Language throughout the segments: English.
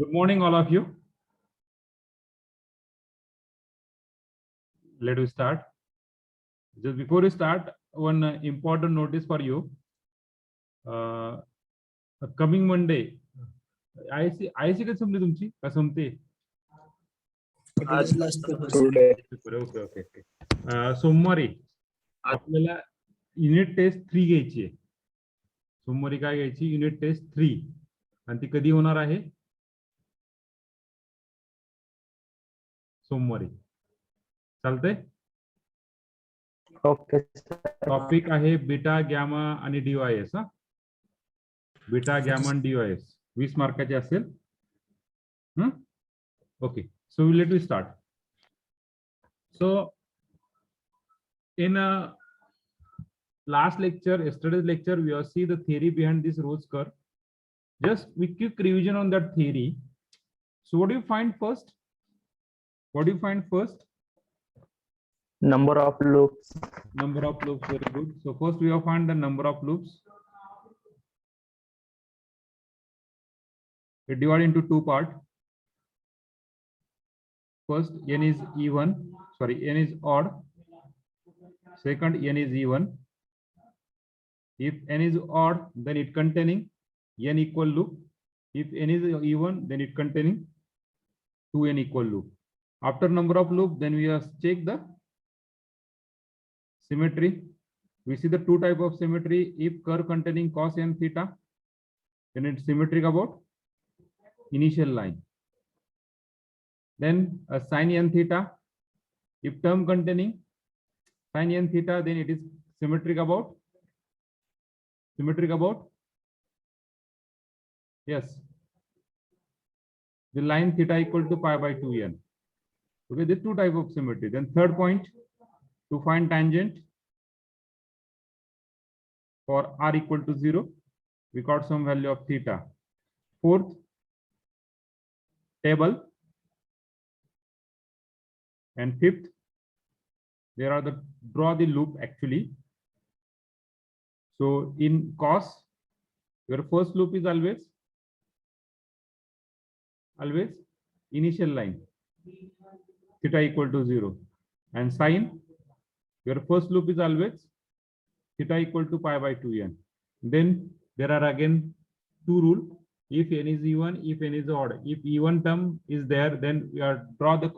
Good morning, all of you. Let us start. Just before we start, one important notice for you. Coming Monday, IC का संपली तुमची का संपते? आज last paper okay. सोमवारी आपल्याला युनिट टेस्ट 3 घ्यायची आहे. सोमवारी काय घ्यायची? Unit test 3. आणि ती कधी होणार आहे? सोमवारी. चालतंय? ओके. टॉपिक आहे बीटा गॅमा आणि डीवायएस. बीटा गॅमा आणि डीवायएस 20 मार्काचे असेल. Okay, so let we start. So in last lecture, yesterday's lecture, we have seen the theory behind this Rose curve. Just we quick revision on that theory. So what do you find first? What do you find first? Number of loops. Number of loops, very good. So first we have found the number of loops. We divide into two parts. First, n is even. Sorry, n is odd. Second, n is even. If n is odd, then it containing n equal loop. If n is even, then it containing 2n equal loop. After number of loop, then we have check the symmetry. We see the two type of symmetry. If curve containing cos n theta, then it's symmetric about initial line. Then a sin n theta. If term containing sin n theta, then it is symmetric about yes, the line theta equal to pi by 2n. Okay, the two type of symmetry. Then third point, to find tangent for r equal to 0, we got some value of theta. Fourth, table. And fifth, there are the draw the loop actually. So in cos, your first loop is always initial line theta equal to 0, and sin, your first loop is always theta equal to pi by 2n. Then there are again two rules. If n is even, if n is odd. If even term is there, then we are draw the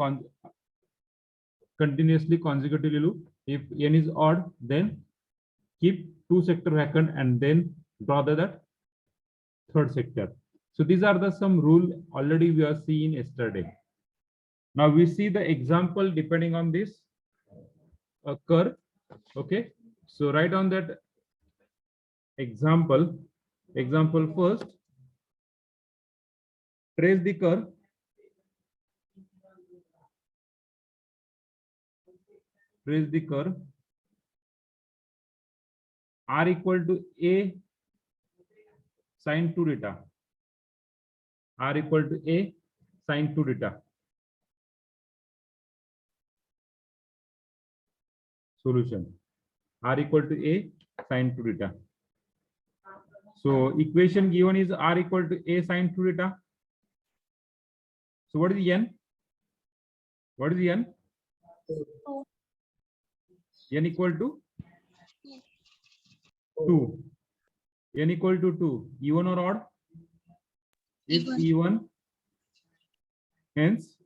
continuously consecutively loop. If n is odd, then keep two sector vacant and then draw the third sector. So these are the some rule already we are seeing yesterday. Now we see the example depending on this curve. Okay, so write on that example. Example first, trace the curve. Trace the curve. R equal to a sin 2 theta. R equal to a sin 2 theta. Solution. R equal to a sin 2 theta. So equation given is r equal to a sin 2 theta. So what is the n? What is the n? N equal to 2. N equal to 2. Even or odd? If even, hence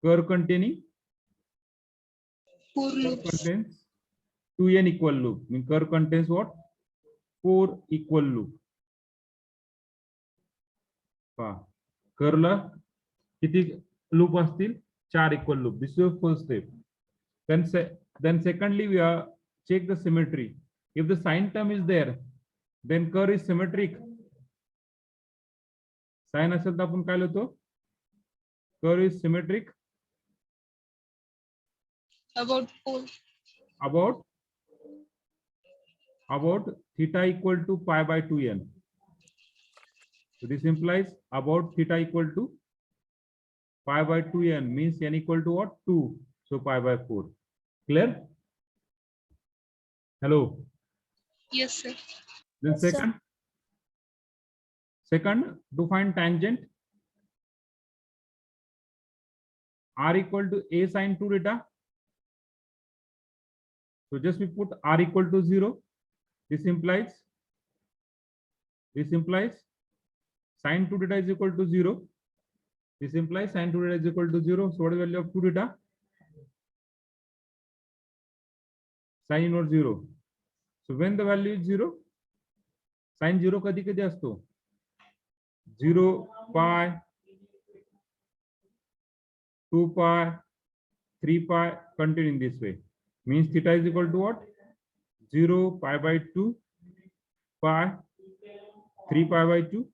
curve containing contains 2n equal loop. Mean curve contains what? 4 equal loop. Curve ला किती loop असतील? 4 equal loop. This is the first step. Then secondly, we are check the symmetry. If the sin term is there, then curve is symmetric. Sin असेल तर आपण काय लिहितो? Curve is symmetric about theta equal to pi by 2n. So this implies about theta equal to pi by 2n means n equal to what? 2. So pi by 4. Clear? Hello. Yes, sir. Then Yes, second, Second, to find tangent, r equal to a sine 2 theta. So just we put r equal to 0. This implies sine 2 theta is equal to 0. This implies sine 2 theta is equal to 0. So what is the value of 2 theta? Sine inverse 0. So when the value is 0, sine 0 कधी कधी असतो 0 pi 2 pi 3 pi continue in this way, means theta is equal to what? 0 pi by 2 pi 3 pi by 2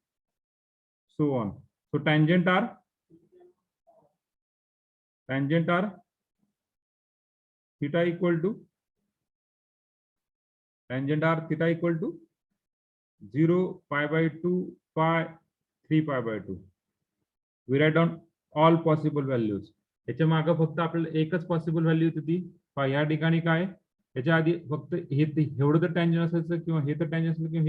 so on. So tangent are theta equal to 0 pi by 2 pi 3 pi by 2. We write down all possible values. याच्या मागे फक्त आपल्याला एकच possible value होती ती पहा या ठिकाणी काय याच्या आधी फक्त हे एवढं तर टँजंट असायचं किंवा हे तर टँजंट असेल किंवा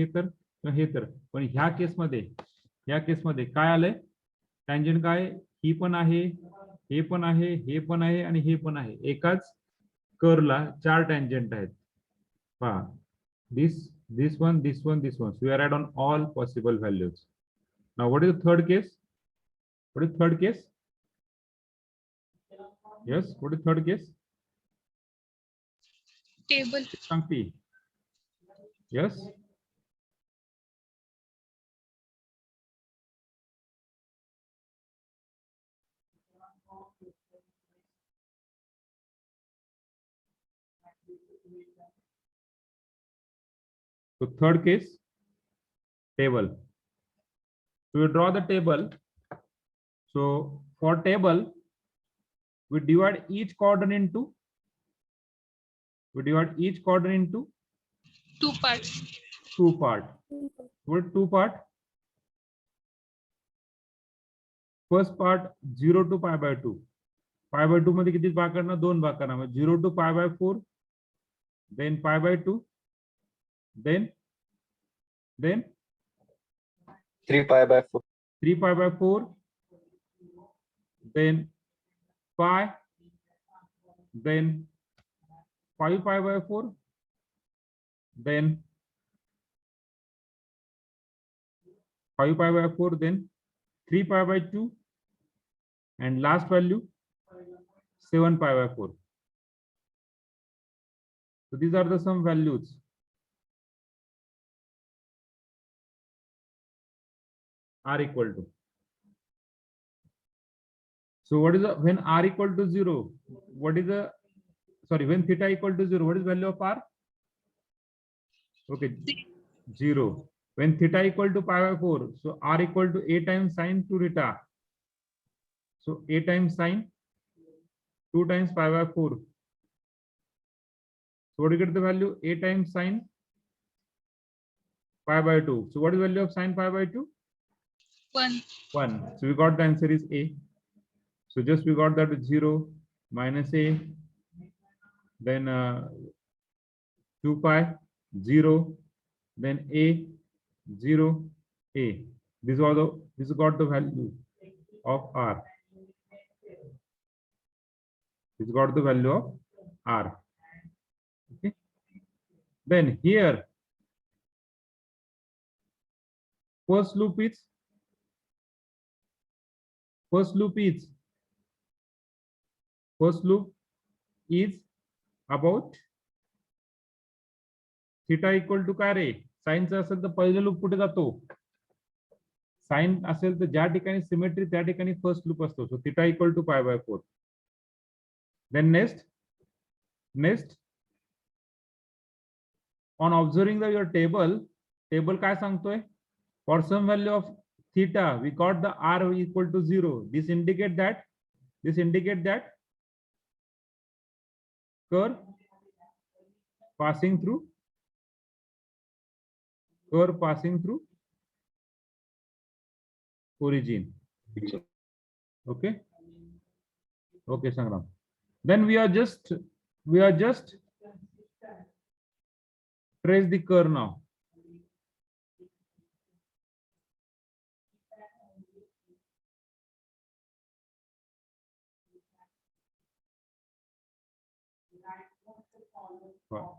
हे तर पण ह्या केसमध्ये काय आलंय टँजंट काय ही पण आहे हे पण आहे हे पण आहे आणि हे पण आहे एकाच कर्वला 4 टँजंट आहेत पहा this one so we are on all possible values. Now what is the third case? Yes, what is third case? Table. Sankti. Yes. So third case, table. So we draw the table. So for table, we divide each quadrant into 2 parts. What 2 part? First part 0 to pi by 2. Pi by 2 मध्ये किती भाग करणार 2 भाग करणार 0 to pi by 4, then pi by 2, then 3 pi by 4. 3 pi by 4, then pi, then 5 pi by 4, then 5 pi by 4, then 3 pi by 2, and last value 7 pi by 4. So these are the some values. R equal to. So what is the when r equal to 0? What is the when theta equal to 0? What is value of r? Okay, 0. When theta equal to pi by 4, so r equal to a times sine 2 theta. So a times sine 2 times pi by 4. So what do you get the value? A times sine pi by 2. So what is the value of sine pi by 2? 1. 1. So we got the answer is A. So just we got that 0 minus A, then 2 pi 0, then A 0 A. This got the value of R. This got the value of R. Okay. Then here first loop is about theta equal to काय रे sign असेल तर पहिले loop कुठे जातो sign असेल तर ज्या ठिकाणी सिमेट्री त्या ठिकाणी फर्स्ट लूप असतो so theta equal to pi by 4 then next on observing the your table काय सांगतोय for some value of theta we got the r equal to 0. This indicate that curve passing through origin. Okay Sangram. Then we are just trace the curve now.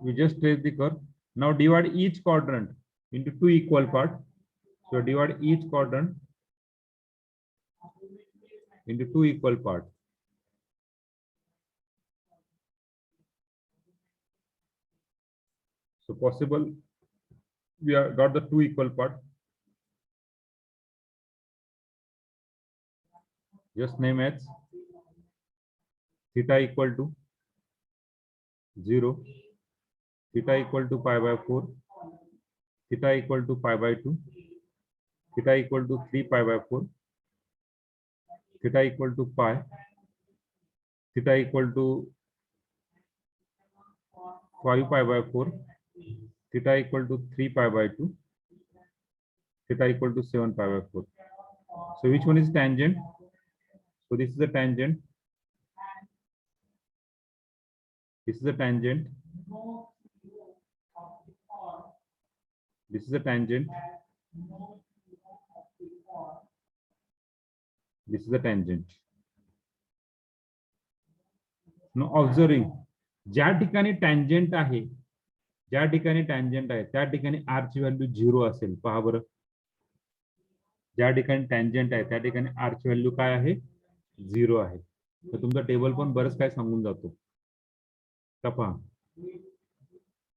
We just trace the curve. Now divide each quadrant into two equal parts. So divide each quadrant into two equal parts. So possible we have got the two equal parts. Just name as theta equal to 0, theta equal to pi by 4, theta equal to pi by 2, theta equal to 3 pi by 4, theta equal to pi, theta equal to 5 pi by 4, theta equal to 3 pi by 2, theta equal to 7 pi by 4. So which one is tangent? So this is the tangent. This is the tangent. This is the tangent. This is the tangent. Now observing, ज्या ठिकाणी tangent आहे, ज्या ठिकाणी tangent आहे त्या ठिकाणी r ची value 0 असेल. पहा बरं, ज्या ठिकाणी tangent आहे त्या ठिकाणी r ची व्हॅल्यू काय आहे? 0 आहे. तर तुमचा टेबल पण बरंच काय सांगून जातो. का पहा.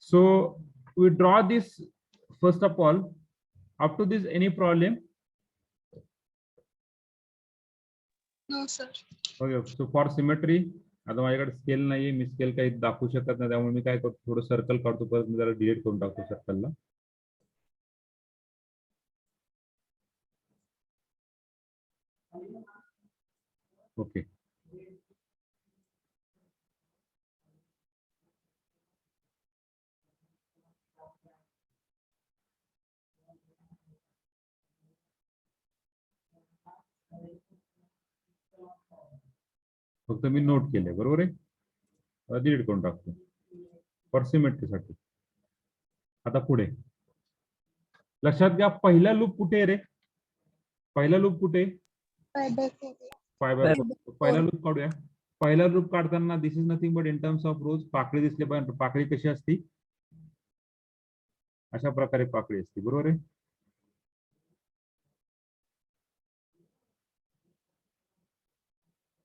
So we draw this first of all. Up to this any problem? No, sir. Okay. So for symmetry, आता माझ्याकडे स्केल नाहीये, मी स्केल काही दाखवू शकत नाही, त्यामुळे मी काय करतो, थोडं सर्कल काढतो, परत मी जरा डिलीट करून टाकतो सर्कलला. ओके. फक्त मी नोट केलंय, बरोबर आहे. डिलीट करून टाकतो फॉर सिमेट्रीसाठी. आता पुढे लक्षात घ्या, पहिला लूप कुठे रे? पहिला लूप कुठे? 5 by 4. पहिला लूप काढूया. पहिला लूप काढताना this is nothing but in terms of rose पाकळी दिसले पाहिजे. पाकळी कशी असती? अशा प्रकारे पाकळी असते, बरोबर आहे.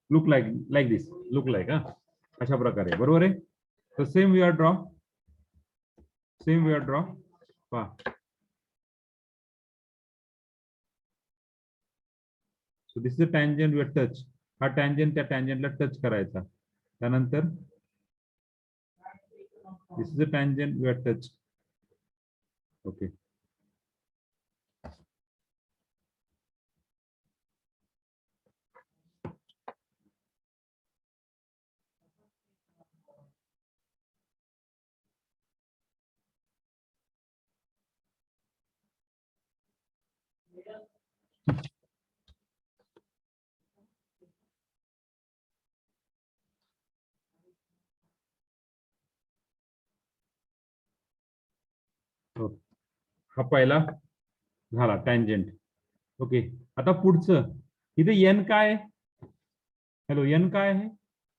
Look like this, look like, अशा प्रकारे, बरोबर आहे. तर same we are draw, same we are draw. पहा, so this is tangent we are touch. हा टँजंट त्या टँजंटला टच करायचा. त्यानंतर this is a tangent we are touch. Okay. हा पहिला झाला टँजंट. ओके. आता पुढचं इथे n काय आहे? हॅलो, n काय आहे?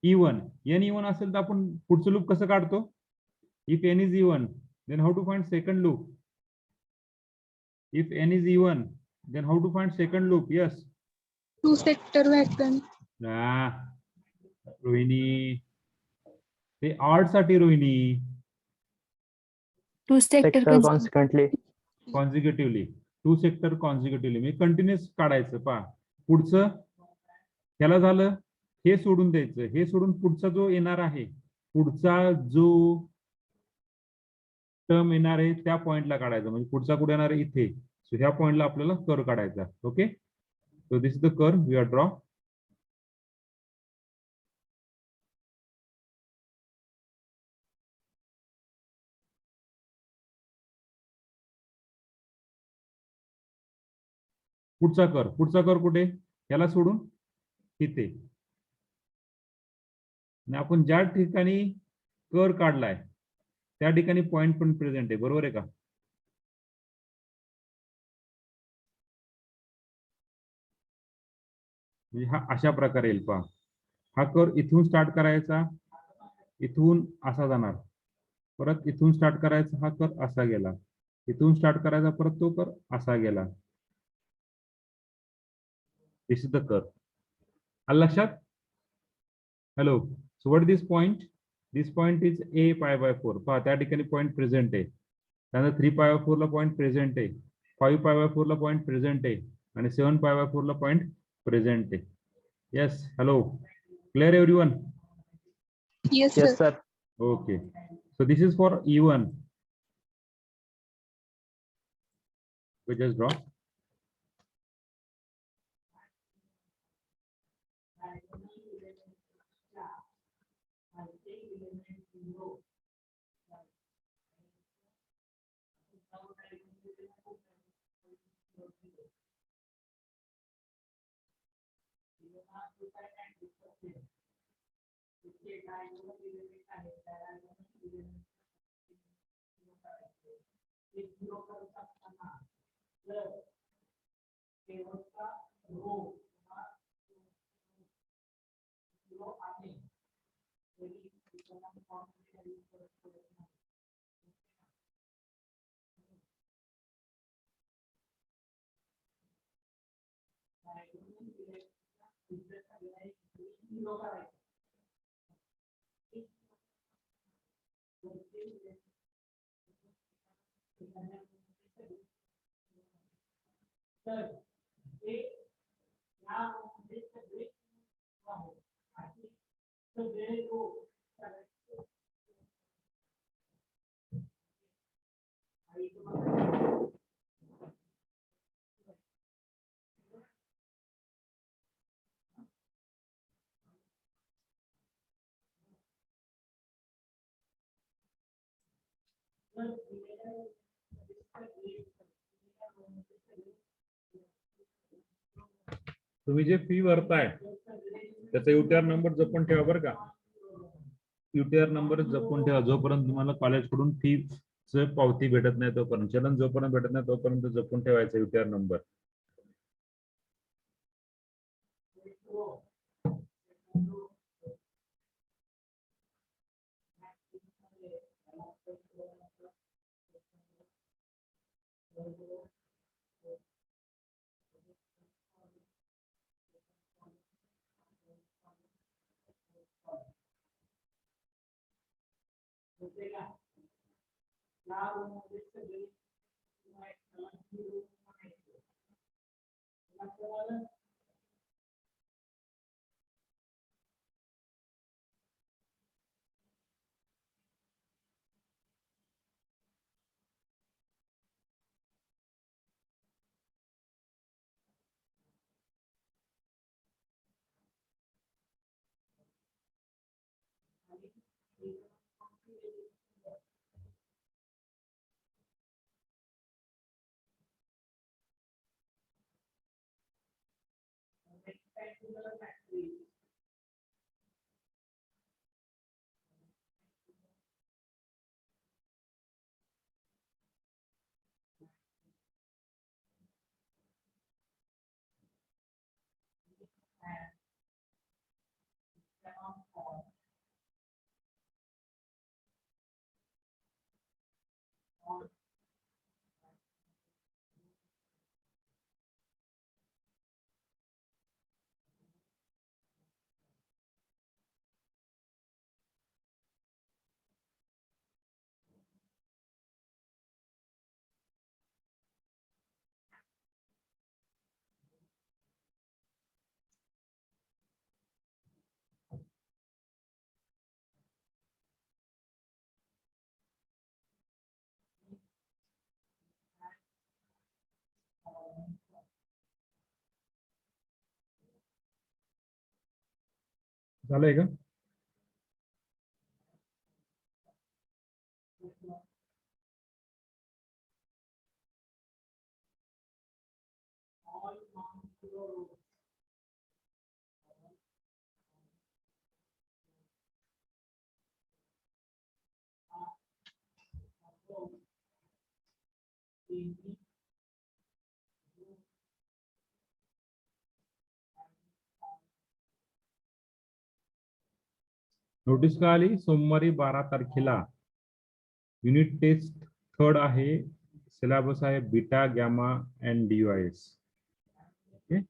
E1. n E1 असेल तर आपण पुढचं लूप कसं काढतो? If n is E1 then how to find second loop? If n is E1 then how to find second loop? Yes. 2 sector vacant. Rohini, ते ऑड साठी रोहिणी. 2 sector consequently. कॉन्झिक्युटिव्हली, 2 सेक्टर कॉन्झिक्युटिव्हली म्हणजे continuous काढायचं. पहा पुढचं ह्याला झालं, हे सोडून द्यायचं, हे सोडून पुढचा जो येणार आहे, पुढचा जो टर्म येणार आहे त्या पॉइंटला काढायचं. म्हणजे पुढचा कुठे येणार आहे? इथे. सो ह्या पॉइंटला आपल्याला कर्व काढायचा. Okay. So this is the curve we are draw. पुढचा कर कुठे? याला सोडून इथे. आणि आपण ज्या ठिकाणी कर काढलाय त्या ठिकाणी पॉइंट पण प्रेझेंट आहे, बरोबर आहे का? म्हणजे हा अशा प्रकारे येईल. पहा, हा कर इथून स्टार्ट करायचा, इथून असा जाणार, परत इथून स्टार्ट करायचा हा कर असा गेला, इथून स्टार्ट करायचा परत तो कर असा गेला. दिस इज द कर. आलं लक्षात? Hello. So what this point? This point is a pi by 4. पहा त्या ठिकाणी पॉइंट प्रेझेंट आहे. त्यानंतर 3 पाय बाय 4 ला पॉइंट प्रेझेंट आहे, 5 पाय बाय 4 ला पॉइंट प्रेझेंट आहे आणि 7 पाय बाय 4 ला पॉइंट प्रेझेंट आहे. Yes. Hello. Clear everyone? Yes, sir. Yes, sir. Okay. So this is for E1. We just draw. तुम्ही जे फी भरताय त्याचा युटीआर नंबर जपून ठेवा बरं का. युटीआर नंबर जपून ठेवा जोपर्यंत तुम्हाला कॉलेजकडून फी पावती भेटत नाही तोपर्यंत, चलन जोपर्यंत भेटत नाही तोपर्यंत जपून ठेवायचा युटीआर नंबर. झालंय का? नोटीस का आली सोमवारी 12 तारखेला युनिट टेस्ट थर्ड आहे. सिलेबस आहे beta gamma and DUIS. Okay.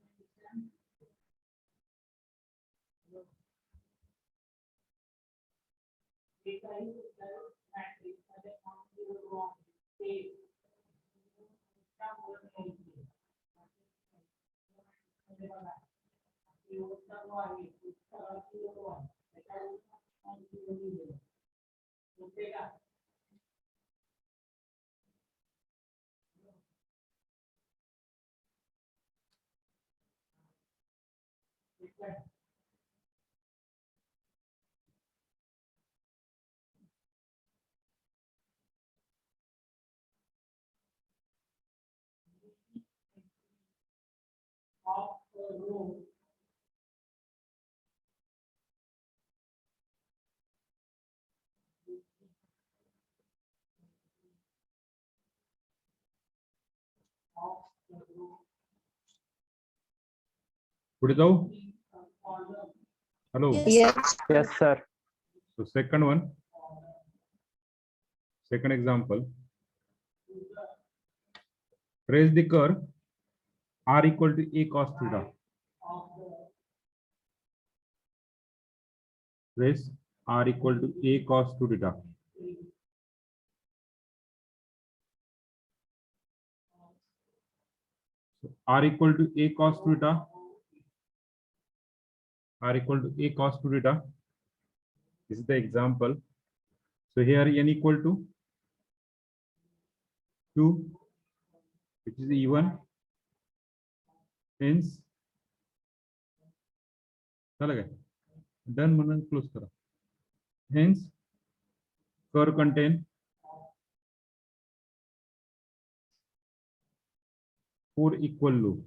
पुढे जाऊ. Hello. Yes. Yes, sir. So second one, second example. Trace the curve r equal to a cos theta. Trace r equal to a cos 2 theta. So r equal to a cos 2 theta. R equal to a cos 2 theta. This is the example. So here n equal to 2, which is even. Hence, done म्हणून close करा. Hence, curve contain 4 equal loop.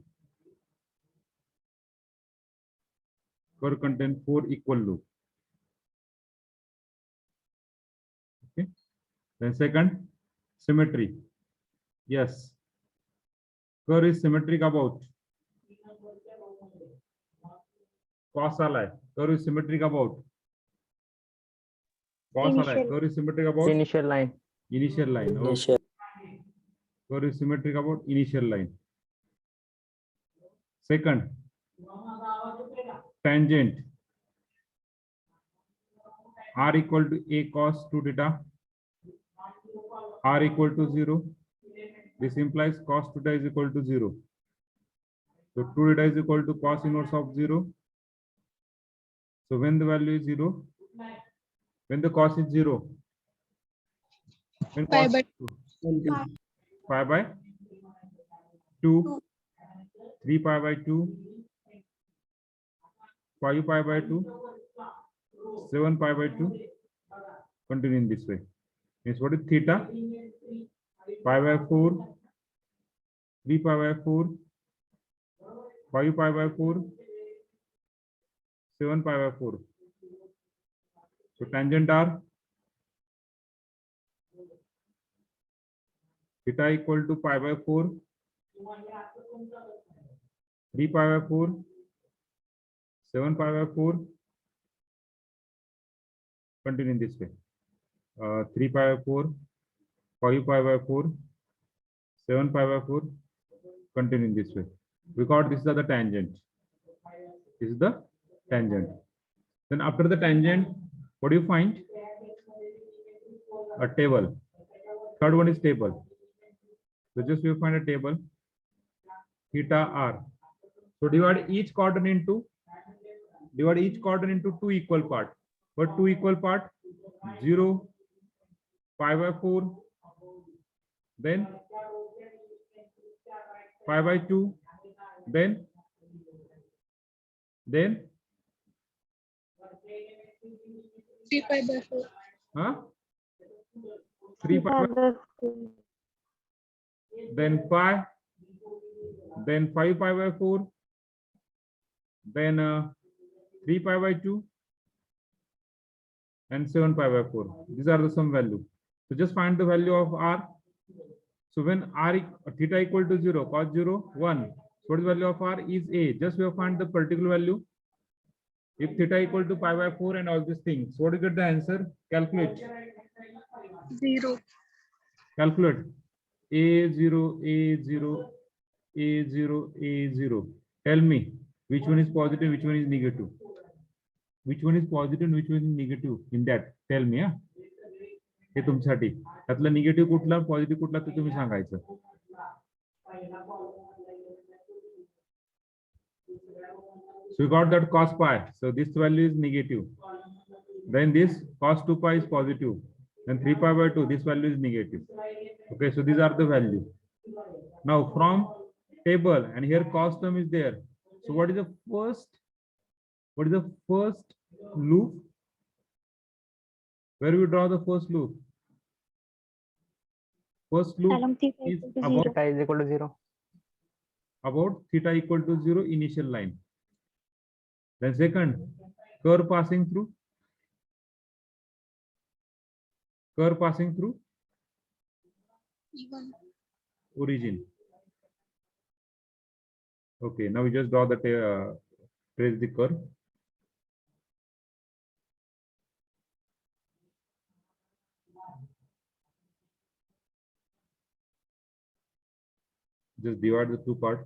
Curve contain 4 equal loop. Okay. Then second, symmetry. Yes. Curve is symmetric about cos alai. Curve is symmetric about cos alai. Curve is symmetric about Initial line. initial line. Okay. Curve is symmetric about initial line. Second, tangent r equal to a cos 2 theta, r equal to 0. This implies cos theta is equal to 0. So 2 theta is equal to cos inverse of 0. So when the value is 0, when the cos is 0, when Pi cos by 5 by 2, 3 pi by 2, 5 pi by 2, 7 pi by 2. Continue in this way. Means what is theta? Pi by 4, 3 pi by 4, 5 pi by 4, 7 pi by 4. So tangent r theta equal to pi by 4, 3 pi by 4, 7 pi by 4. Continue in this way. 3 pi by 4, 5 pi by 4, 7 pi by 4. Continue in this way. We got this is the tangent. This is the tangent. Then after the tangent, what do you find? A table. Third one is table. So just we find a table. Theta r. So divide each quadrant into 2 equal parts. But 2 equal part 0, pi by 4, then pi by 2, then 3 pi by 4. 3 pi by, then pi, then 5 pi by 4, then 3 pi by 2, and 7 pi by 4. These are the some value. So just find the value of r. So when theta equal to 0, cos 0, 1. So what is the value of r is a. Just we have find the particular value. If theta equal to pi by 4 and all these things, what do you get the answer? Calculate. 0. Calculate. A0, A0, A0, A0. Tell me which one is positive, which one is negative. Which one is positive and which one is negative in that? Tell me. Yeah. हे तुमच्यासाठी त्यातला negative कुठला positive कुठला ते तुम्ही सांगायचं. So we got that cos pi. So this value is negative. Then this cos 2 pi is positive. Then 3 pi by 2, this value is negative. Okay, so these are the value. Now from table, and here cos term is there. So what is the first loop? Where we draw the first loop? First loop Along theta is equal to about 0. Theta is equal to 0. about theta equal to 0 initial line. Then second, curve passing through. Curve passing through E1. origin. Okay, now we just draw the trace the curve. Just divide the two parts.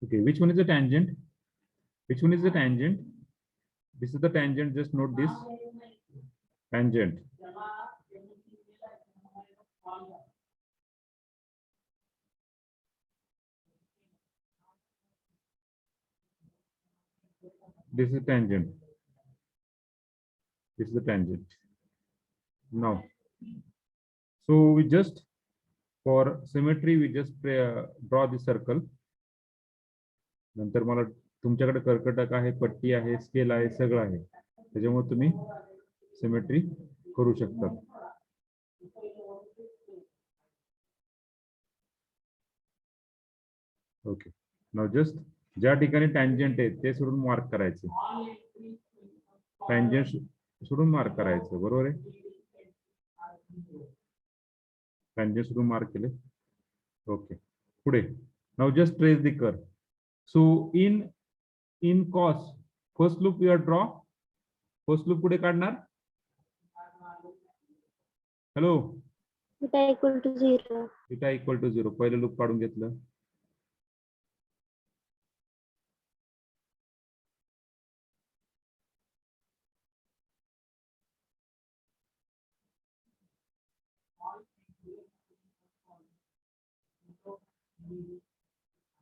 Okay, which one is the tangent? Which one is the tangent? This is the tangent, just note this. Tangent. This is tangent. This is the tangent. Now, so we just, for symmetry, we just draw the circle. नंतर मला तुमच्याकडे कर्कटक आहे, पट्टी आहे, scale आहे, सगळं आहे. त्याच्यामुळे तुम्ही सिमेट्री करू शकता. ओके, नाउ जस्ट ज्या ठिकाणी टँजंट आहे ते सोडून मार्क करायचं. टँजंट सोडून मार्क करायचं, बरोबर आहे. टँजंट सोडून मार्क केले. ओके, पुढे now just trace the curve. So in cos, first loop we are draw. First loop पुढे काढणार. Hello. Theta equal to 0. Theta equal to 0. पहिलं loop काढून घेतलं.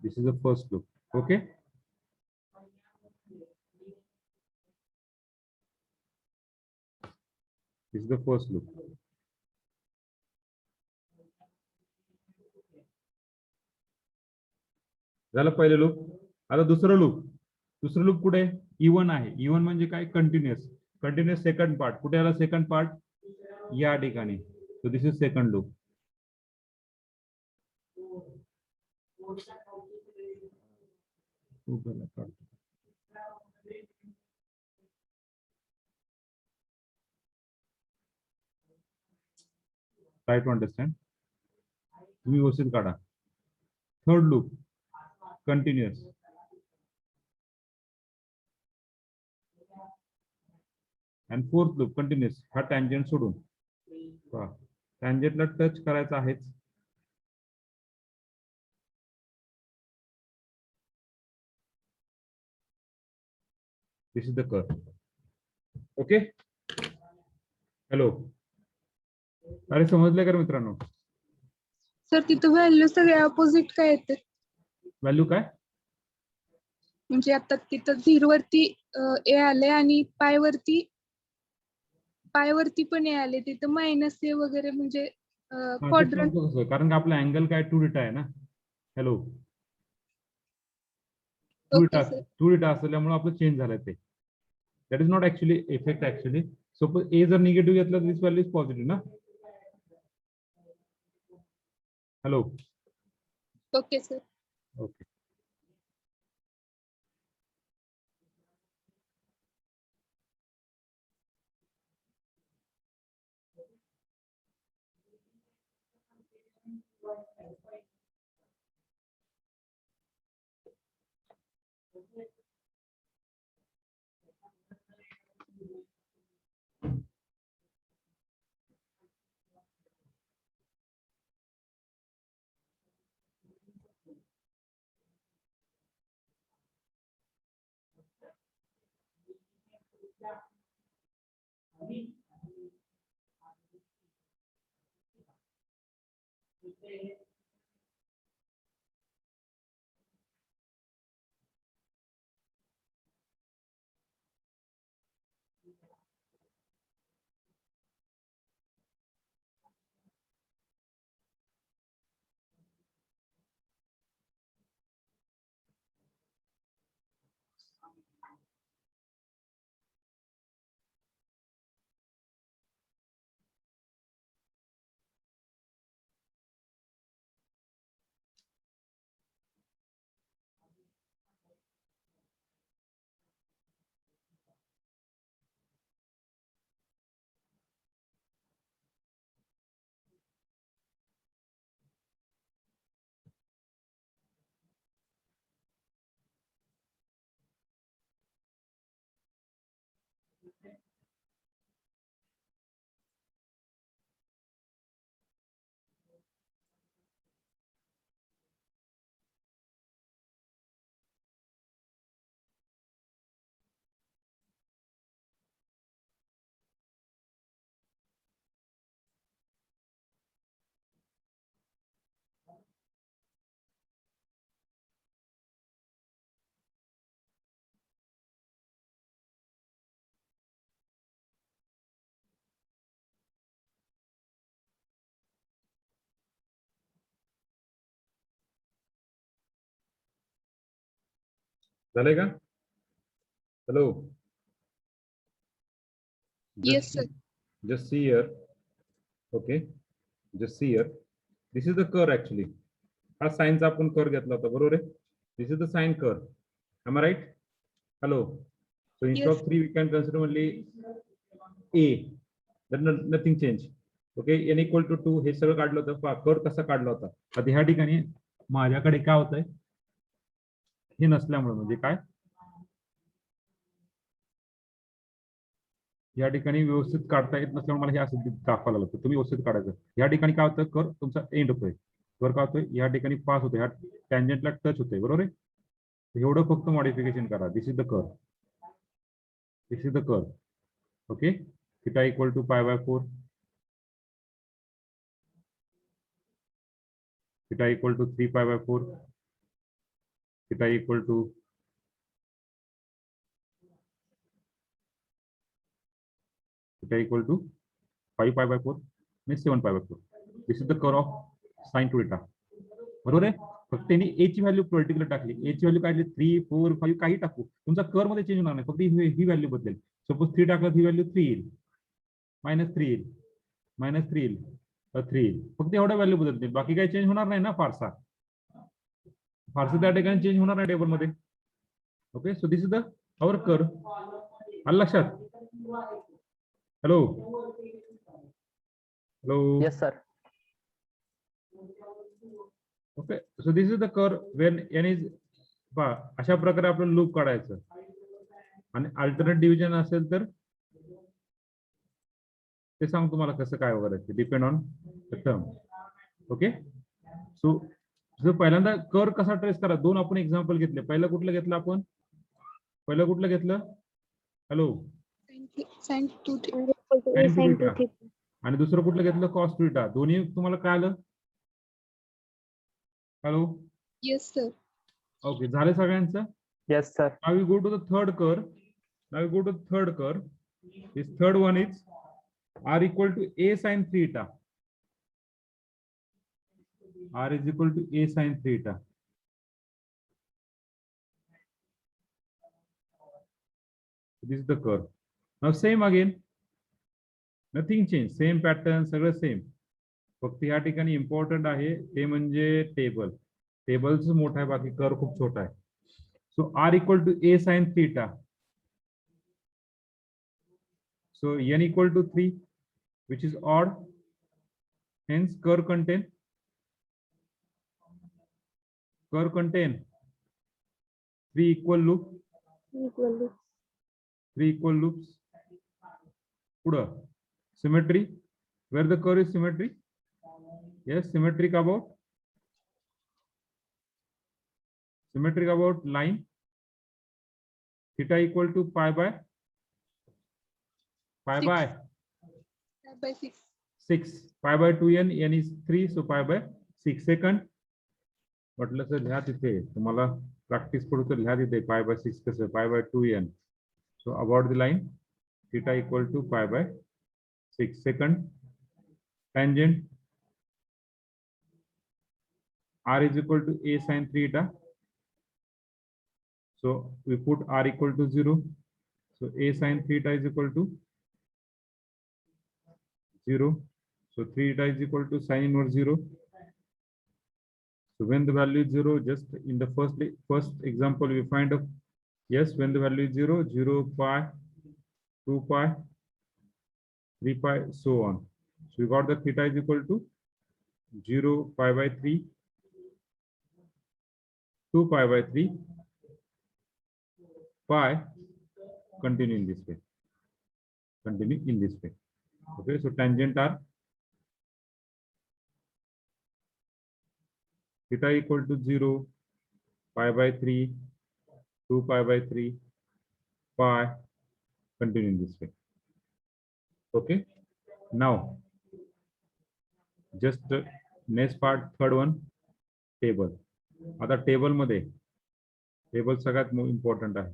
This is the first loop. Okay. This is the first loop. झालं पहिलं loop. आता दुसरं loop कुठे? E1 आहे. E1 म्हणजे काय? Continuous second part. कुठे आला सेकंड पार्ट? या ठिकाणी. सो this is second loop. Try to understand. तुम्ही व्यवस्थित काढा. Third loop continuous. आणि फोर्थ लूप कंटिन्युअस. हा टँजंट सोडून टँजंटला टच करायचा आहेच. This is the curve. Okay. Hello, अरे समजले का मित्रांनो? सर तिथं व्हॅल्यू सगळे अपोजिट काय येते? व्हॅल्यू काय? म्हणजे आता तिथं 0 वरती ए आले आणि पाय वरती पण ए आले, तिथं -a वगैरे म्हणजे हा, ते क्वाड्रंट. समजतं कसं, कारण की आपला अँगल काय 2 θ आहे ना. Hello, 2 okay θ sir. 2 θ असल्यामुळे आपलं चेंज झालंय ते. That is not actually effect actually. Suppose a जर निगेटिव्ह घेतलं दिस व्हॅल्यू इज पॉझिटिव्ह ना. हॅलो. Okay sir. ओके. झालंय का? Hello. Yes sir. Just see here. Okay. Just see here. This is the curve actually. हा साइनचा आपण curve घेतला होता, बरोबर आहे. This is the sine curve. Am I right? Hello. So instead of 3 we can consider only A. Then nothing change. Okay. N equal to 2 हे सगळं काढलं होतं. Curve कसा काढला होता. आता ह्या ठिकाणी माझ्याकडे काय होतंय, हे नसल्यामुळे म्हणजे काय, या ठिकाणी व्यवस्थित काढता येत नसल्यामुळे मला हे असं दाखवायला लागतं. तुम्ही व्यवस्थित काढायचं. या ठिकाणी काय होतं, कर्व तुमचा एंड होतोय, कर्व काय होतोय या ठिकाणी पास होतोय, ह्या टँजंटला टच होतोय, बरोबर आहे. एवढं फक्त मॉडिफिकेशन करा. This is the curve. This is the curve. Okay. Theta equal to π/4. Theta equal to 3π/4. Theta equal to theta equal to 5π/4 means 7π/4. This is the curve of sin 2 theta. बरोबर आहे. फक्त त्यांनी ए ची व्हॅल्यू पर्टिक्युलर टाकली, ए ची value काढली 3, 4, 5 काही टाकू, तुमचा कर्व मध्ये चेंज होणार नाही, फक्त ही व्हॅल्यू बदलेल. सपोज 3 टाकलं, ही व्हॅल्यू 3 येईल, -3 येईल, -3 येईल, 3 येईल. फक्त एवढ्या व्हॅल्यू बदलते, बाकी काही चेंज होणार नाही ना. फारसा त्या ठिकाणी चेंज होणार नाही टेबल मध्ये. Okay. So this is the our curve. आलं लक्षात? Hello. Hello. Yes, sir. Okay. So this is the curve when n is, अशा प्रकारे आपलं लूप काढायचं. आणि अल्टरनेट डिव्हिजन असेल तर ते सांग तुम्हाला कसं काय वगैरे, depend on the term. Okay. So पहिल्यांदा कर्व कसा ट्रेस करा, 2 आपण एक्झाम्पल घेतले. पहिलं कुठलं घेतलं आपण? हॅलो. sin 2 sin 2 θ. आणि दुसरं कुठलं घेतलं? cos 2 θ. दोन्ही तुम्हाला काय आलं? हॅलो. Yes sir. ओके. झालं सगळ्यांचं? Yes, sir. Now we go to the third curve. Now we go to the third curve. This third one is r equal to a sine theta. R is equal to a sine theta. This is the curve. Now same again. Nothing change. Same pattern, सगळं same. फक्त या ठिकाणी important आहे ते म्हणजे table. टेबलच मोठा आहे, बाकी कर्व खूप छोटा आहे. So r equal to a sine theta. So n equal to 3, which is odd. Hence curve contain 3 equal loop. Equal to 3 equal loops. Puढं symmetry. Where the curve is symmetry? Yes, symmetric about line. Theta equal to pi by by 6. 6. Pi by 2n, n is 3, so pi by 6. Second, म्हटलं sir लिहा तिथे तुम्हाला practice करू तर लिहा तिथे pi by 6 कसं pi by 2n. So about the line theta equal to pi by 6. Second, tangent r is equal to a sine theta. So we put r equal to 0. So a sine theta is equal to 0. So theta is equal to sine inverse 0. So when the value is 0, just in the first example, we find of yes, when the value is 0, 0 pi, 2 pi, 3 pi, so on. So we got the theta is equal to 0 pi by 3, 2 pi by 3, pi, continue in this way. Continue in this way. Okay, so tangent are theta equal to 0, pi by 3, 2 pi by 3, pi, continue in this way. Okay, now just the next part, third one, table. आता table मध्ये table सगळ्यात important आहे.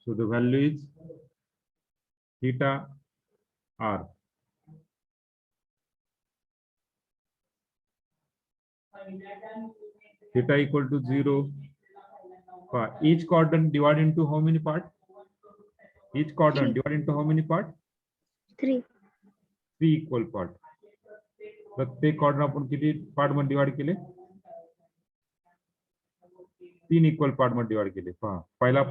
So the value is theta r. Theta equal to 0. Each quadrant divided into how many parts? Each quadrant divided into how many parts? 3. 3 equal part. प्रत्येक quadrant आपण किती part मध्ये divide केले? 3 equal part मध्ये divide केले. पहा पहिला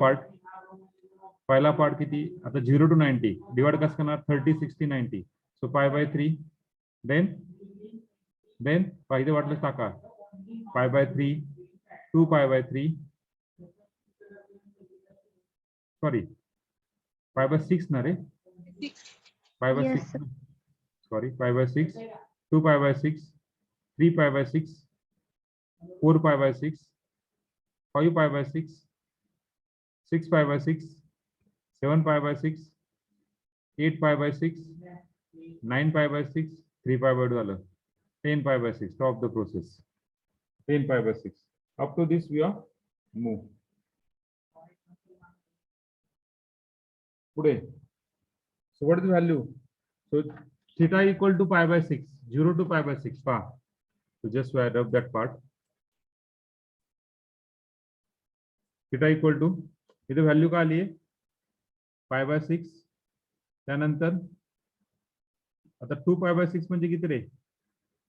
part किती? आता 0 to 90 डिवाइड कसं करणार? 30, 60, 90. So pi by 3. Then पाहिजे वाटलं टाका. Pi by 3, 2 pi by 3. Sorry, pi by 6 ना रे? 6. Pi by Yes, 6. Sorry, pi by 6, 2 pi by 6, 3 pi by 6, 4 pi by 6, 5 pi by 6, 6 pi by 6, 7 pi by 6, 8 pi by 6, 9 pi by 6, 3 pi by 12, 10 pi by 6. Stop the process. 10 pi by 6. Up to this we are move. Today. So what is the value? So theta equal to pi by 6, 0 to pi by 6. So just add up that part. Theta equal to इथे value का आली आहे? pi by 6. त्यानंतर आता 2 pi by 6 म्हणजे किती रे?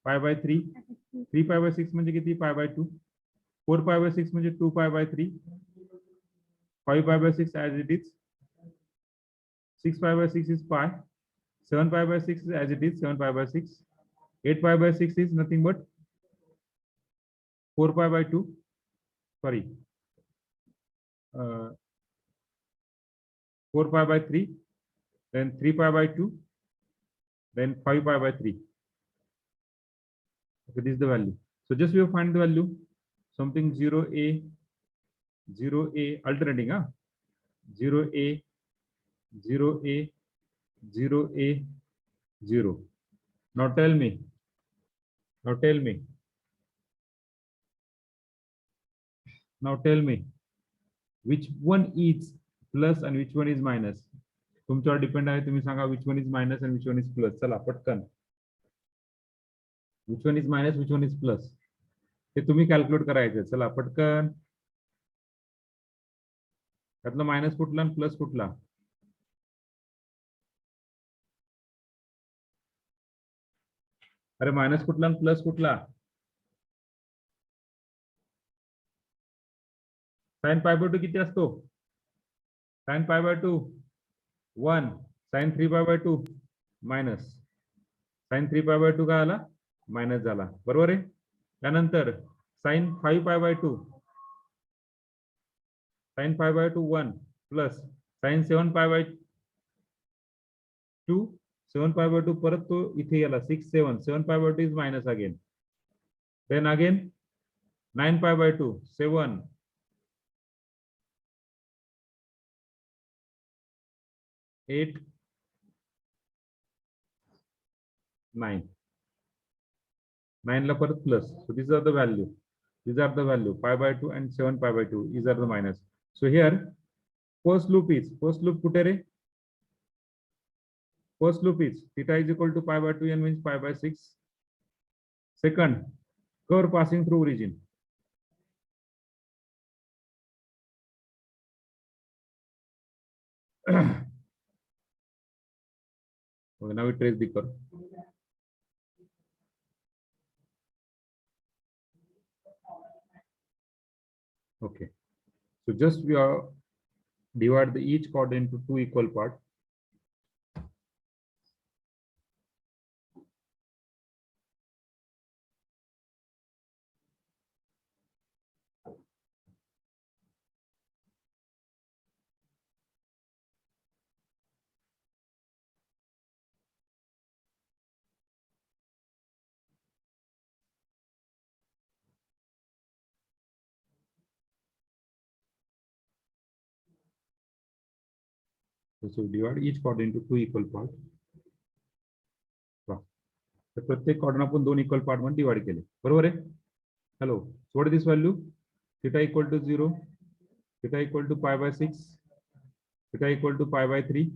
pi by 3. 3 pi by 6 म्हणजे किती? pi by 2. 4 pi by 6 म्हणजे 2 pi by 3. 5 pi by 6 as it is. 6 pi by 6 is pi. 7 pi by 6 is as it is, 7 pi by 6. 8 pi by 6 is nothing but 4 pi by 2. Sorry. 4 pi by 3. Then 3 pi by 2. Then 5 pi by 3. Okay, this is the value. So just we have find the value. Something 0a, 0a, alternating, 0a, 0a, 0a, 0. Now tell me, now tell me which one is plus आणि which one is minus. तुमच्यावर depend आहे, तुम्ही सांगा which one is minus आणि which one is plus. चला पटकन, which one is minus which one is plus हे तुम्ही कॅल्क्युलेट करायचं. चला पटकन, त्यातलं मायनस कुठला आणि प्लस कुठला. अरे मायनस कुठला आणि प्लस कुठला. साइन पाय बाय 2 किती असतो. Sine pi by 2 1. Sine 3 pi by 2 minus. Sine 3 pi by 2 काय आला, मायनस झाला. बरोबर आहे. त्यानंतर sine 5 pi by 2, sine 5 by 2 1 plus sine 7 pi by 2, 7 pi by 2 परत तो इथे गेला 6 7 pi by 2 is minus again. Then again 9 pi by 2 7 8 9 9 ला परत plus. So these are the value. These are the value. Pi by 2 and 7 pi by 2. These are the minus. So here first loop कुठे रे. First loop is theta is equal to pi by 2 n means pi by 6. Second, curve passing through origin. Okay, now we trace the curve. Okay, so just we are divide each chord into two equal parts. So divide each chord into two equal parts. तर प्रत्येक कॉर्डन आपण दोन equal part मध्ये divide केले. बरोबर आहे. Hello, what is this value. Theta equal to 0, theta equal to pi by 6, theta equal to pi by 3,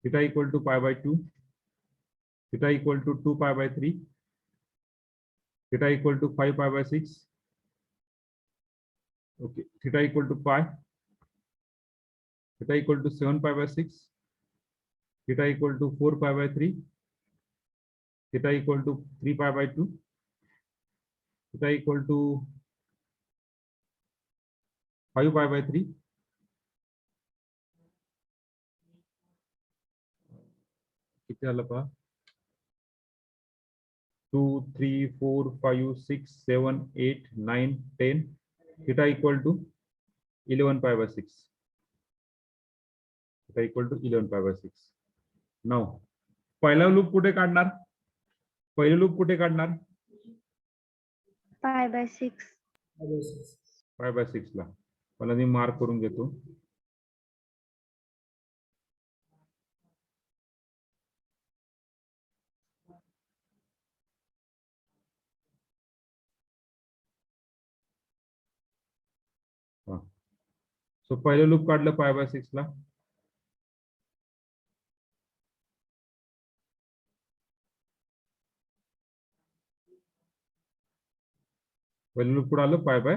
theta equal to pi by 2, theta equal to 2 pi by 3, theta equal to 5 pi by 6. Okay, theta equal to pi, theta equal to 7 pi by 6, theta equal to 4 pi by 3, theta equal to 3 pi by 2, theta equal to 5 pi by 3, किती आलं पहा. 2 3 4 5 6 7 8 9 10. theta equal to 11 pi by 6, theta equal to 11 pi by 6. now पहिला loop कुठे काढणार. पहिले loop कुठे काढणार. pi by 6. pi by 6 ला. मला मी मार्क करून घेतो. सो पहिलं लूप काढलं pi by 6 ला. पहिलं लूप कुठं आलं, pi by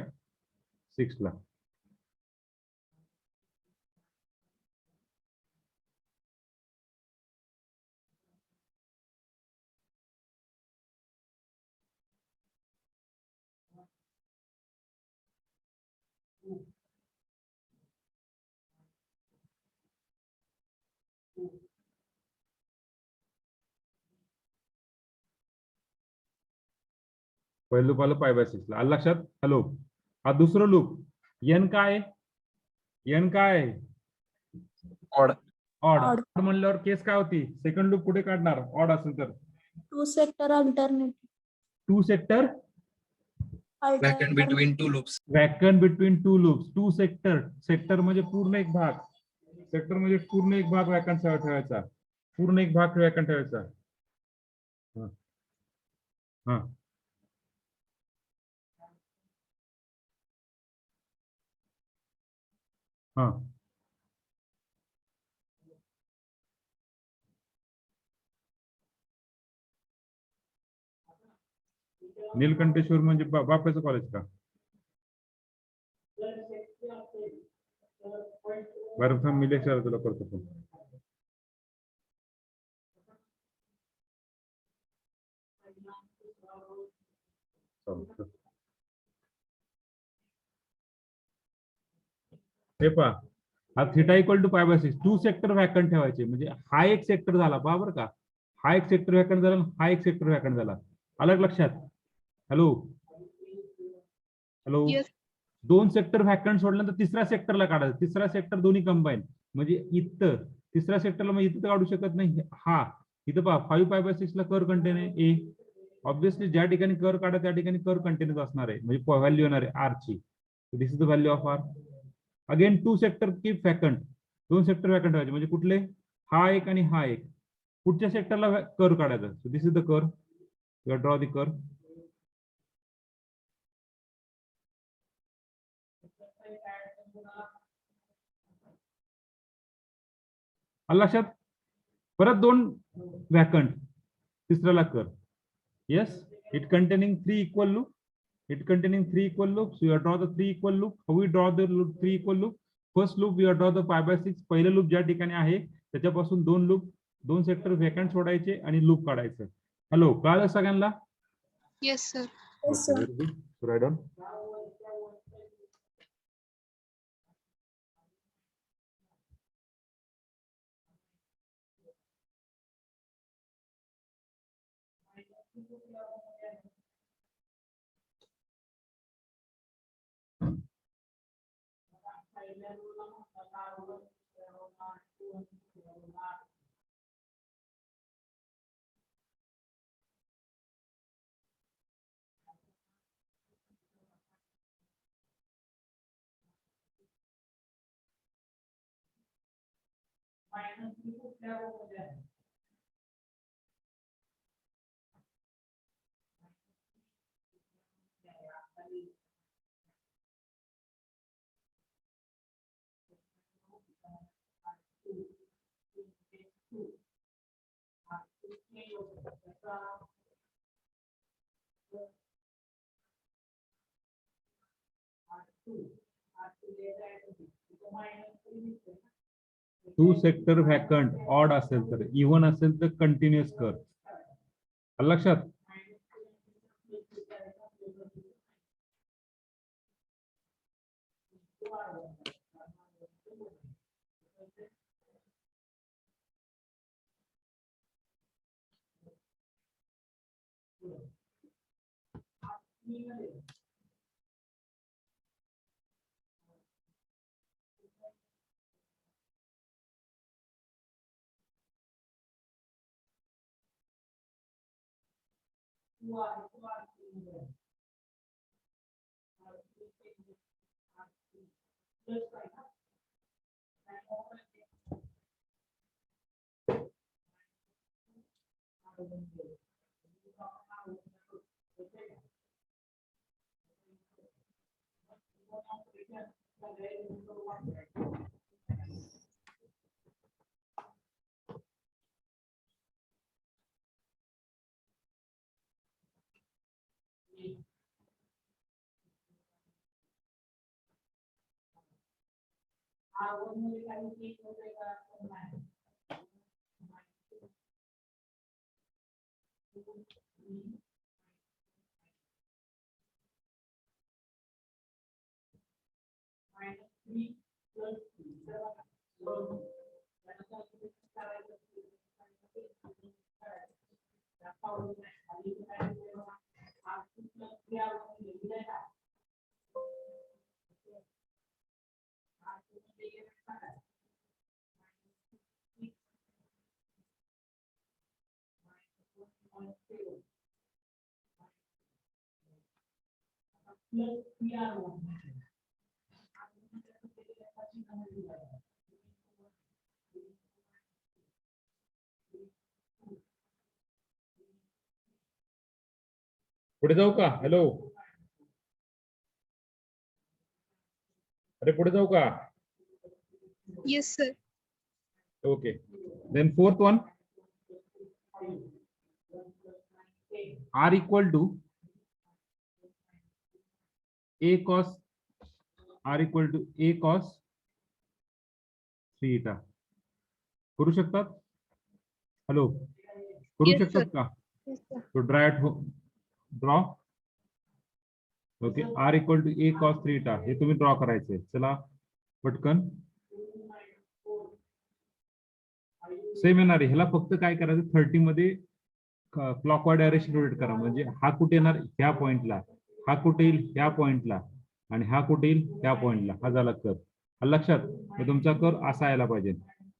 6 ला. पहिलं लूप आलं pi by 6 ला. आलं लक्षात. हॅलो, हा दुसरं लूप n काय, n काय. Odd. ऑड म्हणल्यावर केस काय होती. सेकंड लूप कुठे काढणार ऑड असेल तर. 2 sector alternate. 2 sector Vacant between two loops. Vacant between two loops. 2 sector, sector म्हणजे पूर्ण एक भाग. सेक्टर म्हणजे पूर्ण एक भाग वॅकंट ठेवायचा. पूर्ण एक भाग वॅकंट ठेवायचा. हा हा नीलकंठेश्वर म्हणजे बाप्याचं कॉलेज का? बरं थांब, मी लेक्चर तुला करतो फोन. चालतं. हे पहा, हा theta equal to π/6 2 sector vacant ठेवायचे, म्हणजे हा एक सेक्टर झाला बरोबर का, हा एक सेक्टर वॅकंट झाला, हा एक सेक्टर वॅकंट झाला. अलग लक्षात? Hello hello, yes. दोन सेक्टर व्हॅकंट सोडल्यानंतर तिसऱ्या सेक्टरला काढायचं, तिसरा सेक्टर दोन्ही कंबाईन, म्हणजे इथं तिसऱ्या सेक्टरला मग इथं काढू शकत नाही. हा इथं पहा 5π/6 ला कर कंटेन आहे ए, ऑब्विसली ज्या ठिकाणी कर काढा त्या ठिकाणी कर कंटेनच असणार आहे, म्हणजे व्हॅल्यू येणार आहे आर ची. This is the value of R. Again two sector की वॅकंट, दोन सेक्टर वॅकंट व्हायचे, म्हणजे कुठले, हा एक आणि हा एक. पुढच्या सेक्टरला कर काढायचं. सो दिस इज द कर, यू ड्रॉ द कर. लक्षात? परत दोन वॅकंट, तिसऱ्याला कर. Yes, it containing three equal loop. It containing three equal loops. So you draw the three equal loop. How we draw the three equal loop? First loop we draw the π/6. पहिलं loop ज्या ठिकाणी आहे त्याच्यापासून दोन loop, दोन sector vacant सोडायचे आणि loop काढायचं. हॅलो, कळलं सगळ्यांना? Yes sir. Yes, Okay, sir. very good. So write down. Two sector vacant odd असेल तर, इव्हन असेल तर कंटिन्युअस कर. लक्षात? पुढे जाऊ का? हॅलो, अरे पुढे जाऊ का? Yes, sir. Okay. Then fourth one. R equal to A cos R equal to A cos theta. करू शकतात? हॅलो, करू Yes, शकतात sir. का? Yes, sir. तो draw. Okay, r equal to a cos theta हे तुम्ही ड्रॉ करायचंय. चला पटकन. सेम येणार आहे. ह्याला फक्त काय करायचं, 30 मध्ये क्लॉकवाईज डायरेक्शन रोटेट करा. म्हणजे हा कुठे येणार, ह्या पॉइंटला, हा कुठे येईल, ह्या पॉइंटला, आणि हा कुठे येईल, ह्या पॉइंटला. हा झाला कर. लक्षात, तुमचा कर असा यायला पाहिजे.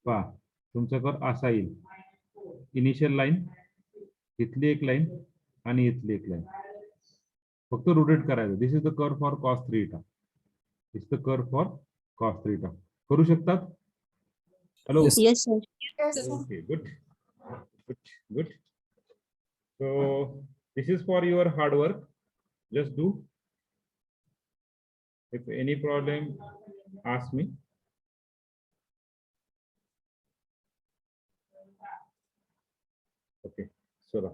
पहा, तुमचा कर असा येईल. इनिशियल लाईन, इथली एक लाईन आणि इथली एक लाईन. फक्त रोटेट करायचं. This is the curve for cos theta. This is the curve for cos theta. करू शकतात? Hello. Yes, sir. Okay, good. Good. So this is for your hard work. Just do. If any problem, ask me. Okay. चला.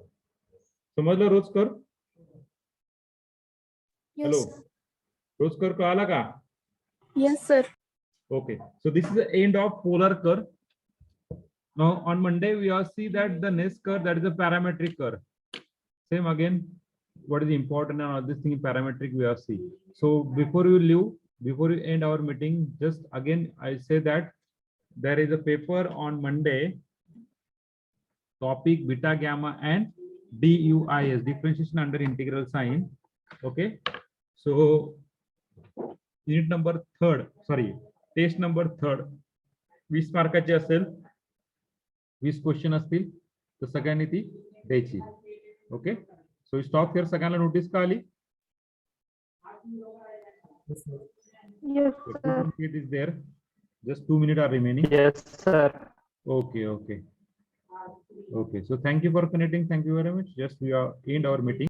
समजलं रोज कर? Hello. Yes, sir. रोज कर कळाला का? Yes, sir. Okay. So this is the end of polar curve. Now on Monday we will see that the next curve, that is a parametric curve. Same again, what is important and all this thing parametric we have see. So before you leave, before you end our meeting, just again I say that there is a paper on Monday, topic beta gamma and DUIS, differentiation under integral sign. Okay, so unit number 3rd, sorry, test number 3rd, 20 मार्काची असेल, 20 question असतील, तर सगळ्यांनी ती द्यायची. Okay, so stop here. सगळ्यांना notice का आली? Yes, sir. It is there. Just 2 minutes are remaining. Yes, sir. Okay. So thank you for connecting. Thank you very much. Just we are end our meeting.